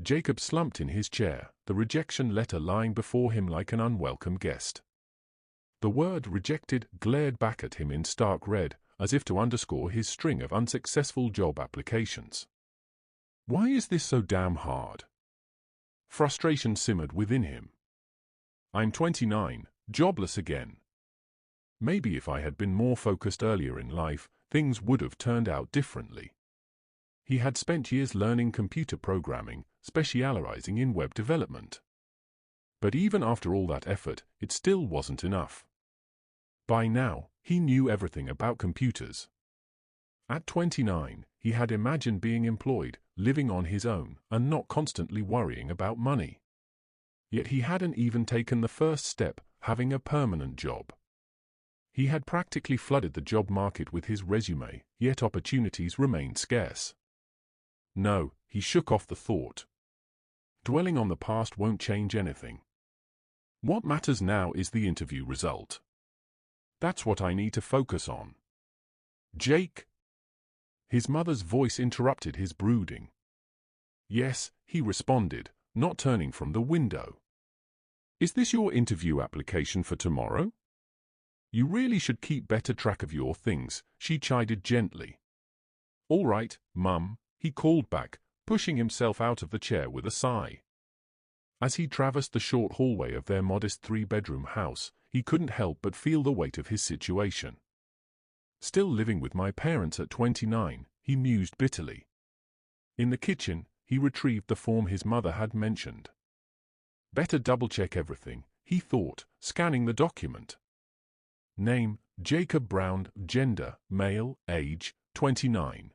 Jacob slumped in his chair, the rejection letter lying before him like an unwelcome guest. The word rejected glared back at him in stark red, as if to underscore his string of unsuccessful job applications. Why is this so damn hard? Frustration simmered within him. I'm 29, jobless again. Maybe if I had been more focused earlier in life, things would have turned out differently. He had spent years learning computer programming, specializing in web development. But even after all that effort, it still wasn't enough. By now, he knew everything about computers. At 29, he had imagined being employed, living on his own, and not constantly worrying about money. Yet he hadn't even taken the first step, having a permanent job. He had practically flooded the job market with his resume, yet opportunities remained scarce. No, he shook off the thought. Dwelling on the past won't change anything. What matters now is the interview result. That's what I need to focus on. Jake? His mother's voice interrupted his brooding. Yes, he responded, not turning from the window. Is this your interview application for tomorrow? You really should keep better track of your things, she chided gently. All right, Mum, he called back, pushing himself out of the chair with a sigh. As he traversed the short hallway of their modest three-bedroom house, he couldn't help but feel the weight of his situation. Still living with my parents at 29, he mused bitterly. In the kitchen, he retrieved the form his mother had mentioned. Better double-check everything, he thought, scanning the document. Name, Jacob Brown, gender, male, age, 29.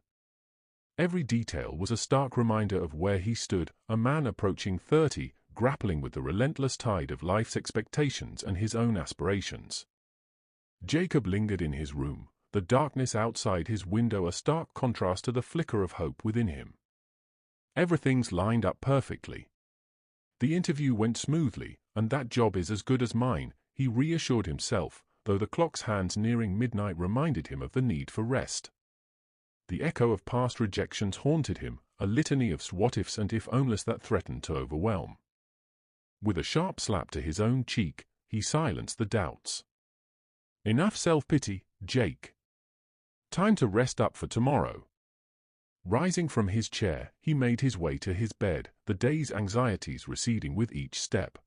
Every detail was a stark reminder of where he stood, a man approaching 30, grappling with the relentless tide of life's expectations and his own aspirations. Jacob lingered in his room, the darkness outside his window a stark contrast to the flicker of hope within him. Everything's lined up perfectly. The interview went smoothly, and that job is as good as mine, he reassured himself, though the clock's hands nearing midnight reminded him of the need for rest. The echo of past rejections haunted him, a litany of what-ifs and if-onlys that threatened to overwhelm. With a sharp slap to his own cheek, he silenced the doubts. Enough self-pity, Jake. Time to rest up for tomorrow. Rising from his chair, he made his way to his bed, the day's anxieties receding with each step.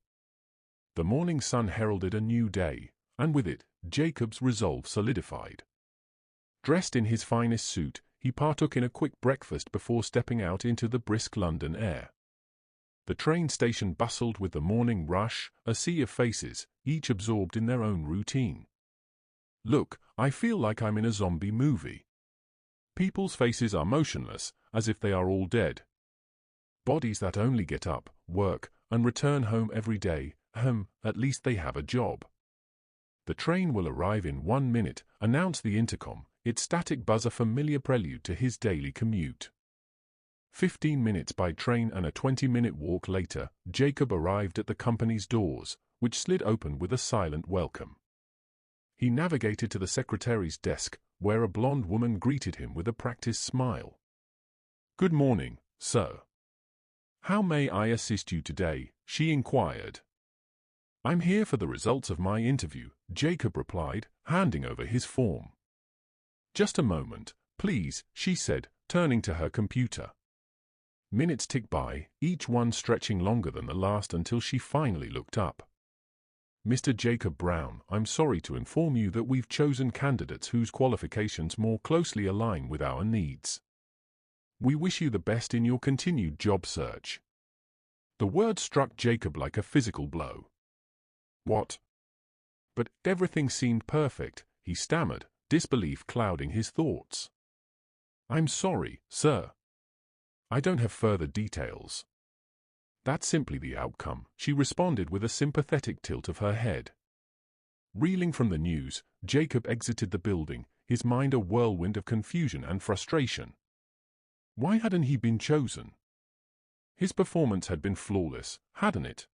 The morning sun heralded a new day, and with it, Jacob's resolve solidified. Dressed in his finest suit, he partook in a quick breakfast before stepping out into the brisk London air. The train station bustled with the morning rush, a sea of faces, each absorbed in their own routine. Look, I feel like I'm in a zombie movie. People's faces are motionless, as if they are all dead. Bodies that only get up, work, and return home every day, at least they have a job. The train will arrive in 1 minute, announced the intercom, its static buzz a familiar prelude to his daily commute. 15 minutes by train and a 20-minute walk later, Jacob arrived at the company's doors, which slid open with a silent welcome. He navigated to the secretary's desk, where a blonde woman greeted him with a practiced smile. Good morning, sir. How may I assist you today? She inquired. I'm here for the results of my interview, Jacob replied, handing over his form. Just a moment, please, she said, turning to her computer. Minutes ticked by, each one stretching longer than the last until she finally looked up. Mr. Jacob Brown, I'm sorry to inform you that we've chosen candidates whose qualifications more closely align with our needs. We wish you the best in your continued job search. The word struck Jacob like a physical blow. What? But everything seemed perfect, he stammered, disbelief clouding his thoughts. I'm sorry, sir. I don't have further details. That's simply the outcome, she responded with a sympathetic tilt of her head. Reeling from the news, Jacob exited the building, his mind a whirlwind of confusion and frustration. Why hadn't he been chosen? His performance had been flawless, hadn't it?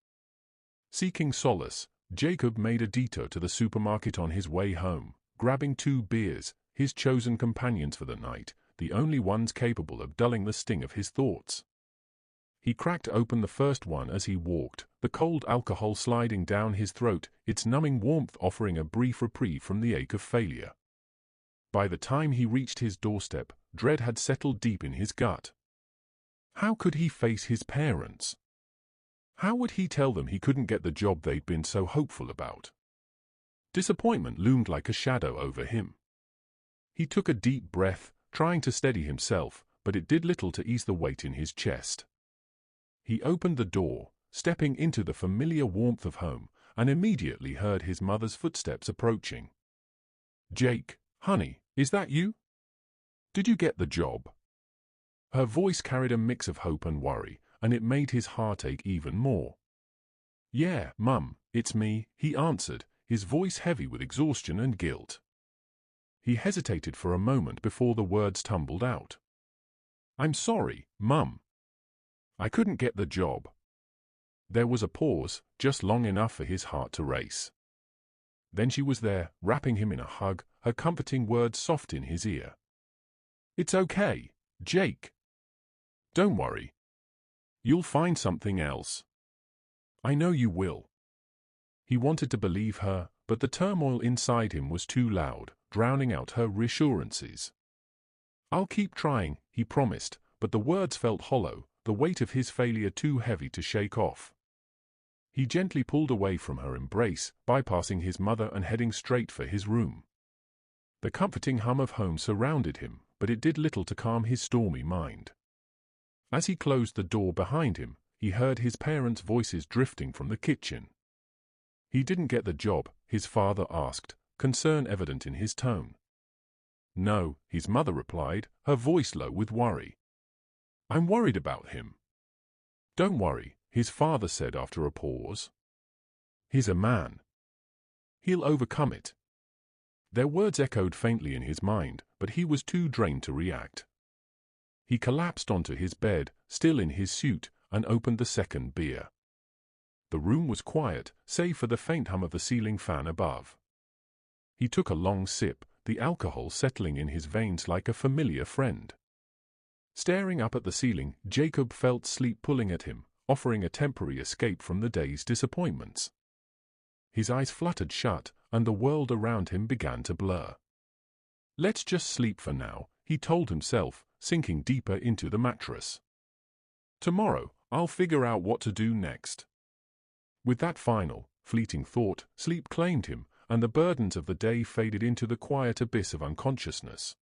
Seeking solace, Jacob made a detour to the supermarket on his way home, grabbing 2 beers, his chosen companions for the night, the only ones capable of dulling the sting of his thoughts. He cracked open the first one as he walked, the cold alcohol sliding down his throat, its numbing warmth offering a brief reprieve from the ache of failure. By the time he reached his doorstep, dread had settled deep in his gut. How could he face his parents? How would he tell them he couldn't get the job they'd been so hopeful about? Disappointment loomed like a shadow over him. He took a deep breath, trying to steady himself, but it did little to ease the weight in his chest. He opened the door, stepping into the familiar warmth of home, and immediately heard his mother's footsteps approaching. "Jake, honey, is that you? Did you get the job?" Her voice carried a mix of hope and worry, and it made his heart ache even more. "Yeah, Mum, it's me," he answered, his voice heavy with exhaustion and guilt. He hesitated for a moment before the words tumbled out. "I'm sorry, Mum. I couldn't get the job." There was a pause, just long enough for his heart to race. Then she was there, wrapping him in a hug, her comforting words soft in his ear. "It's okay, Jake. Don't worry. You'll find something else. I know you will." He wanted to believe her, but the turmoil inside him was too loud, drowning out her reassurances. "I'll keep trying," he promised, but the words felt hollow, the weight of his failure too heavy to shake off. He gently pulled away from her embrace, bypassing his mother and heading straight for his room. The comforting hum of home surrounded him, but it did little to calm his stormy mind. As he closed the door behind him, he heard his parents' voices drifting from the kitchen. "He didn't get the job?" his father asked, concern evident in his tone. "No," his mother replied, her voice low with worry. "I'm worried about him." "Don't worry," his father said after a pause. "He's a man. He'll overcome it." Their words echoed faintly in his mind, but he was too drained to react. He collapsed onto his bed, still in his suit, and opened the second beer. The room was quiet, save for the faint hum of the ceiling fan above. He took a long sip, the alcohol settling in his veins like a familiar friend. Staring up at the ceiling, Jacob felt sleep pulling at him, offering a temporary escape from the day's disappointments. His eyes fluttered shut, and the world around him began to blur. "Let's just sleep for now," he told himself, sinking deeper into the mattress. "Tomorrow, I'll figure out what to do next." With that final, fleeting thought, sleep claimed him, and the burdens of the day faded into the quiet abyss of unconsciousness.